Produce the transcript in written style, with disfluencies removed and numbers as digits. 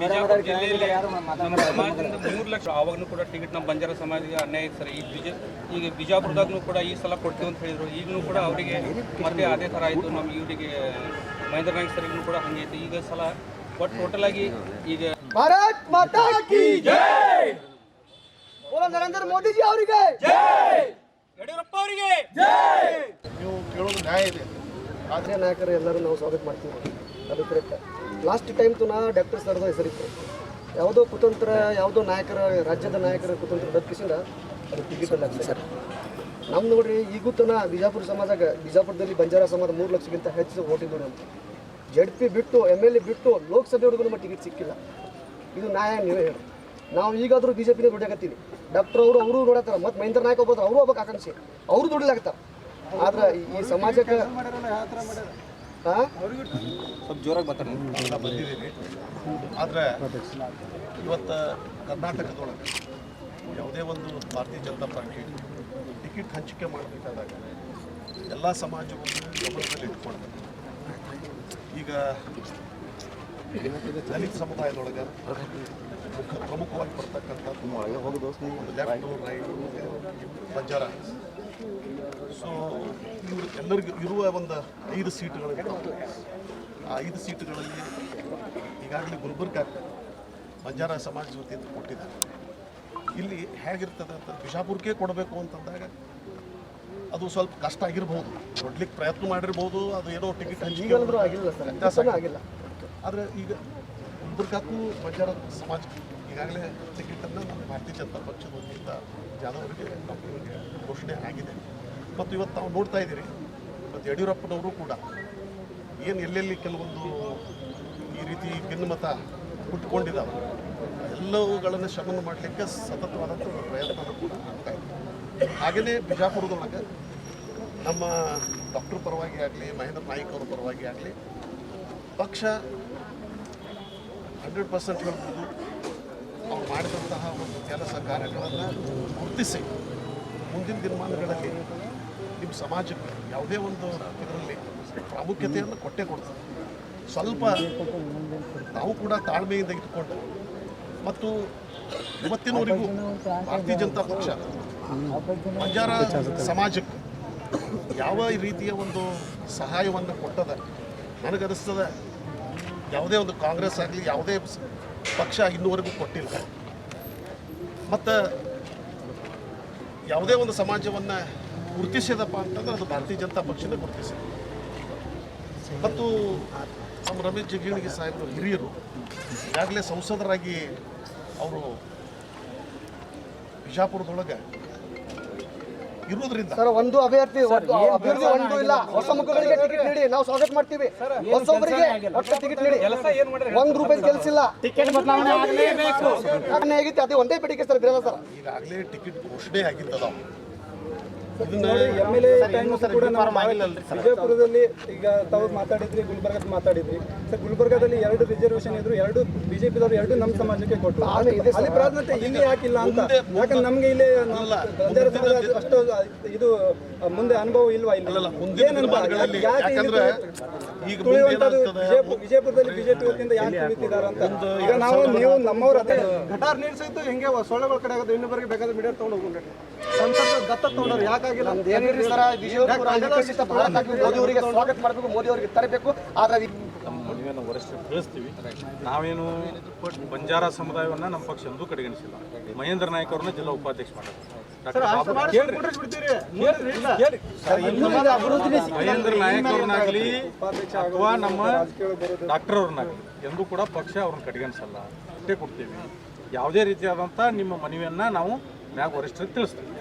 ಬಿಜಾಪುರ ಜಿಲ್ಲೆಯಲ್ಲಿ ನಮ್ಮ ಸಮಾಜದಿಂದ 3 ಲಕ್ಷ ಆವಾಗಲೂ ಕೂಡ ಟಿಕೆಟ್ ನಮ್ಮ ಬಂಜಾರ ಸಮಾಜಕ್ಕೆ ಅನ್ಯಾಯ ಇತ್ತು ಸರ್. ಈಗ ಬಿಜಾಪುರದಾಗೂ ಕೂಡ ಈ ಸಲ ಕೊಡ್ತೀವಿ ಅಂತ ಹೇಳಿದರು. ಈಗಲೂ ಕೂಡ ಅವರಿಗೆ ಮತ್ತೆ ಅದೇ ಥರ ಆಯಿತು. ನಮ್ಮ ಇವರಿಗೆ ಮಹೇಂದ್ರ ನಾಯ್ಕ ಸರಿಗೂ ಕೂಡ ಹಂಗೆ ಇತ್ತು. ಈಗ ಸಲ ಒಟ್ಟು ಟೋಟಲ್ ಆಗಿ ಈಗ ಭಾರತ್ ಮಾತಾ ಕಿ ಜೈ, ಬೋಲೋ ನರೇಂದ್ರ ಮೋದಿ ಜಿ ಅವರಿಗೆ ಜೈ, ಯಡಿಯೂರಪ್ಪ ಅವರಿಗೆ ಜೈ. ನೀವು ಕೇಳೋದು ನ್ಯಾಯ ಇದೆ. ಆದರೆ ನಾಯಕರು ಎಲ್ಲರೂ ನಾವು ಸ್ವಾಗತ ಮಾಡ್ತೀವಿ, ಅದು ಕರೆಕ್ಟ್. ಲಾಸ್ಟ್ ಟೈಮ್ ನಾ ಡಾಕ್ಟರ್ ಸರ್ದ ಹೆಸರಿತ್ತು, ಯಾವುದೋ ಕುತಂತ್ರ ಯಾವುದೋ ನಾಯಕರ ರಾಜ್ಯದ ನಾಯಕರ ಕುತಂತ್ರ ಬದುಕಿಸಿದ ಅದು ಟಿಕೆಟ್ ಆಗ್ತದೆ ಸರ್. ನಮ್ಮ ನೋಡ್ರಿ ಈಗೂ ಬಿಜಾಪುರ ಸಮಾಜಾಗ ಬಿಜಾಪುರದಲ್ಲಿ ಬಂಜಾರ ಸಮಾಜ 3 ಲಕ್ಷಕ್ಕಿಂತ ಹೆಚ್ಚು ಓಟ್ ಇದ್ದು ಅಂತ. ZP ಬಿಟ್ಟು MLA ಬಿಟ್ಟು ಲೋಕಸಭೆವರೆಗೂ ನಮ್ಮ ಟಿಕೆಟ್ ಸಿಕ್ಕಿಲ್ಲ. ಇದು ನ್ಯಾಯ ನೀವೇ ಹೇಳಿ. ನಾವು ಈಗಾದರೂ BJP ದುಡಿಯಾಕತ್ತೀವಿ. ಡಾಕ್ಟರ್ ಅವರು ನೋಡತ್ತಾರ, ಮತ್ತು ಮಹೇಂದ್ರ ನಾಯ್ಕ ಒಬ್ಬರು ಅವರು ಒಬ್ಬ ಆಕಾಂಕ್ಷಿ, ಅವರು ದುಡಿಲಾಗ್ತಾರ. ಆದ್ರೆ ಈ ಸಮಾಜಕ್ಕೆ ಸ್ವಲ್ಪ ಜೋರಾಗಿ ಬಂದಿದ್ದೀವಿ. ಆದರೆ ಇವತ್ತು ಕರ್ನಾಟಕದೊಳಗೆ ಯಾವುದೇ ಒಂದು ಭಾರತೀಯ ಜನತಾ ಪಾರ್ಟಿ ಟಿಕೆಟ್ ಹಂಚಿಕೆ ಮಾಡಬೇಕಾದಾಗ ಎಲ್ಲ ಸಮಾಜವನ್ನು ಗಮನದಲ್ಲಿ ಇಟ್ಕೊಳ್ಬೇಕು. ಈಗ ದಲಿತ ಸಮುದಾಯದೊಳಗೆ ಪ್ರಮುಖವಾಗಿ ಬರ್ತಕ್ಕಂಥದ್ದು ಒಂದು ಲೆಫ್ಟು ರೈಟು ಬಂಜಾರ. ಸೊ ಇವರು ಎಲ್ಲರಿಗೂ ಇರುವ ಒಂದು 5 ಸೀಟುಗಳು. ಆ 5 ಸೀಟುಗಳಲ್ಲಿ ಈಗಾಗಲೇ ಗುಲ್ಬರ್ಗ ಬಂಜಾರ ಸಮಾಜ ವತಿಯಿಂದ ಕೊಟ್ಟಿದ್ದಾರೆ. ಇಲ್ಲಿ ಹೇಗಿರ್ತದೆ ಅಂತ ಬಿಜಾಪುರಕ್ಕೆ ಕೊಡಬೇಕು ಅಂತಂದಾಗ ಅದು ಸ್ವಲ್ಪ ಕಷ್ಟ ಆಗಿರ್ಬೋದು, ಕೊಡ್ಲಿಕ್ಕೆ ಪ್ರಯತ್ನ ಮಾಡಿರ್ಬೋದು. ಅದು ಏನೋ ಟಿಕೆಟ್ ಹಂಚಿಕೆ ಆಗಿಲ್ಲ. ಆದರೆ ಈಗ ಗುಲ್ಬರ್ಗಕ್ಕೂ ಬಂಜಾರ ಸಮಾಜ ಈಗಾಗಲೇ ಟಿಕೆಟನ್ನು ನಮ್ಮ ಭಾರತೀಯ ಜನತಾ ಪಕ್ಷದ ವತಿಯಿಂದ ಜಾಧವರಿಗೆ ನಮಗೆ ಘೋಷಣೆ ಆಗಿದೆ. ಮತ್ತು ಇವತ್ತು ನಾವು ನೋಡ್ತಾ ಇದ್ದೀರಿ, ಮತ್ತು ಯಡಿಯೂರಪ್ಪನವರು ಕೂಡ ಏನು ಎಲ್ಲೆಲ್ಲಿ ಕೆಲವೊಂದು ಈ ರೀತಿ ಭಿನ್ನಮತ ಹುಟ್ಟುಕೊಂಡಿದ್ದಾವೆ ಎಲ್ಲವುಗಳನ್ನು ಶಮನ ಮಾಡಲಿಕ್ಕೆ ಸತತವಾದಂಥ ಒಂದು ಪ್ರಯತ್ನ ಕೂಡ ಆಗ್ತಾ ಇದೆ. ಹಾಗೆಯೇ ಬಿಜಾಪುರದೊಳಗೆ ನಮ್ಮ ಡಾಕ್ಟರ್ ಪರವಾಗಿ ಆಗಲಿ, ಮಹೇಂದ್ರ ನಾಯ್ಕ ಅವರ ಪರವಾಗಿ ಆಗಲಿ ಪಕ್ಷ 100% ಹೇಳ್ಬೋದು ಅವ್ರು ಮಾಡಿದಂತಹ ಒಂದು ಕೆಲಸ ಕಾರ್ಯಗಳನ್ನು ಗುರುತಿಸಿ ಮುಂದಿನ ದಿನಮಾನಗಳಲ್ಲಿ ನಿಮ್ಮ ಸಮಾಜಕ್ಕೆ ಯಾವುದೇ ಒಂದು ಇದರಲ್ಲಿ ಪ್ರಾಮುಖ್ಯತೆಯನ್ನು ಕೊಟ್ಟೇ ಕೊಡ್ತದೆ. ಸ್ವಲ್ಪ ನಾವು ಕೂಡ ತಾಳ್ಮೆಯಿಂದ ಇಟ್ಕೊಂಡು ಮತ್ತು ಇವತ್ತಿನವರೆಗೂ ಭಾರತೀಯ ಜನತಾ ಪಕ್ಷ ಬಂಜಾರ ಸಮಾಜಕ್ಕೆ ಯಾವ ರೀತಿಯ ಒಂದು ಸಹಾಯವನ್ನು ಕೊಟ್ಟದ ನನಗನ್ನಿಸ್ತದೆ ಯಾವುದೇ ಒಂದು ಕಾಂಗ್ರೆಸ್ ಆಗಲಿ ಯಾವುದೇ ಪಕ್ಷ ಇನ್ನೂವರೆಗೂ ಕೊಟ್ಟಿಲ್ಲ. ಮತ್ತು ಯಾವುದೇ ಒಂದು ಸಮಾಜವನ್ನು ಗುರುತಿಸಿದಪ್ಪ ಅಂತಂದ್ರೆ ಅದು ಭಾರತೀಯ ಜನತಾ ಪಕ್ಷನೇ ಗುರುತಿಸಿದೆ. ಮತ್ತು ನಮ್ಮ ರಮೇಶ್ ಜಿಗಜಿಣಗಿ ಸಾಹೇಬರು ಹಿರಿಯರು ಈಗಾಗಲೇ ಸಂಸದರಾಗಿ ಅವರು ಬಿಜಾಪುರದೊಳಗೆ ಇರುವುದರಿಂದ ಸರ್ ಒಂದು ಅಭ್ಯರ್ಥಿ ಒಂದು ಇಲ್ಲ, ಹೊಸ ಮುಖಗಳಿಗೆ ಟಿಕೆಟ್ ನೀಡಿ ನಾವು ಸ್ವಾಗತ ಮಾಡ್ತೀವಿ. ಹೊಸೊಬ್ಬರಿಗೆ ಒಟ್ಟು ಟಿಕೆಟ್ ನೀಡಿ. ₹1 ಕೆಲಸಿಲ್ಲ, ಟಿಕೆಟ್ ಬದಲಾವಣೆ ಆಗಲೇಬೇಕು. ಆಗೈತಿ, ಅದೇ ಒಂದೇ ಬೇಡಿಕೆ ಸರ್, ಬೇರೆ ಸರ್. ಈಗಾಗಲೇ ಟಿಕೆಟ್ ಘೋಷಣೆ ಆಗಿದ್ದದ. MLA ಕೂಡ ಬಿಜಾಪುರದಲ್ಲಿ ಈಗ ತಾವು ಮಾತಾಡಿದ್ರಿ, ಗುಲ್ಬರ್ಗದ ಮಾತಾಡಿದ್ರಿ ಸರ್. ಗುಲ್ಬರ್ಗದಲ್ಲಿ 2 ರಿಸರ್ವೇಷನ್ ಇದ್ರು, 2 ಬಿಜೆಪಿದವರು 2 ನಮ್ಮ ಸಮಾಜಕ್ಕೆ ಕೊಟ್ಟರು. ಅಲ್ಲಿ ಪ್ರಾಧಾನ್ಯತೆ ಇಲ್ಲಿ ಯಾಕಿಲ್ಲ ಅಂತ, ಯಾಕಂದ್ರೆ ನಮ್ಗೆ ಇಲ್ಲಿ ಅಷ್ಟು ಇದು ಮುಂದೆ ಅನುಭವ ಇಲ್ವಾ? ವಿಜಯಪುರದಲ್ಲಿ ಬಿಜೆಪಿ ವತಿಯಿಂದ ಯಾಕೆ ತುಳಿತಿದ್ದಾರೆ ಅಂತ ಈಗ ನೀವು ನಮ್ಮವ್ರ ಗಟಾರ್ ನೀರು ಸಹಿತ ಹಿಂಗೆ ಸೊಳ್ಳೆಗಳ ಕಡೆ ಆಗೋದು. ಇನ್ನೊಬ್ಬರಿಗೆ ಬೇಕಾದ್ರೆ ಮೀಡಿಯಾ ತಗೊಂಡು ಹೋಗ್ಬೇಕು. ಸಂಸದ ದತ್ತ ತಗೊಂಡ್ರು ಯಾಕಾಗಿಲ್ಲ? ಮೋದಿ ಅವರಿಗೆ ಸ್ವಾಗತ ಮಾಡಬೇಕು, ಮೋದಿ ಅವರಿಗೆ ತರಬೇಕು. ಆದ್ರೆ ಮನವಿಯನ್ನು ವರಿಷ್ಠರಿಗೆ ತಿಳಿಸ್ತೀವಿ. ನಾವೇನು ಬಂಜಾರ ಸಮುದಾಯವನ್ನು ನಮ್ಮ ಪಕ್ಷ ಎಂದೂ ಕಡೆಗಣಿಸಿಲ್ಲ. ಮಹೇಂದ್ರ ನಾಯ್ಕ ಅವ್ರನ್ನ ಜಿಲ್ಲಾ ಉಪಾಧ್ಯಕ್ಷ ಮಾಡೋದು. ಮಹೇಂದ್ರ ನಾಯಕ್ ಅವ್ರನ್ನಾಗಲಿ ಅಥವಾ ನಮ್ಮ ಡಾಕ್ಟರ್ ಅವ್ರನ್ನಾಗಲಿ ಎಂದೂ ಕೂಡ ಪಕ್ಷ ಅವ್ರನ್ನ ಕಡೆಗಣಿಸಲ್ಲ, ಅಷ್ಟೇ ಕೊಡ್ತೀವಿ. ಯಾವುದೇ ರೀತಿಯಾದಂಥ ನಿಮ್ಮ ಮನವಿಯನ್ನು ನಾವು ಮ್ಯಾಗ ವರಿಷ್ಠರಿಗೆ ತಿಳಿಸ್ತೀವಿ.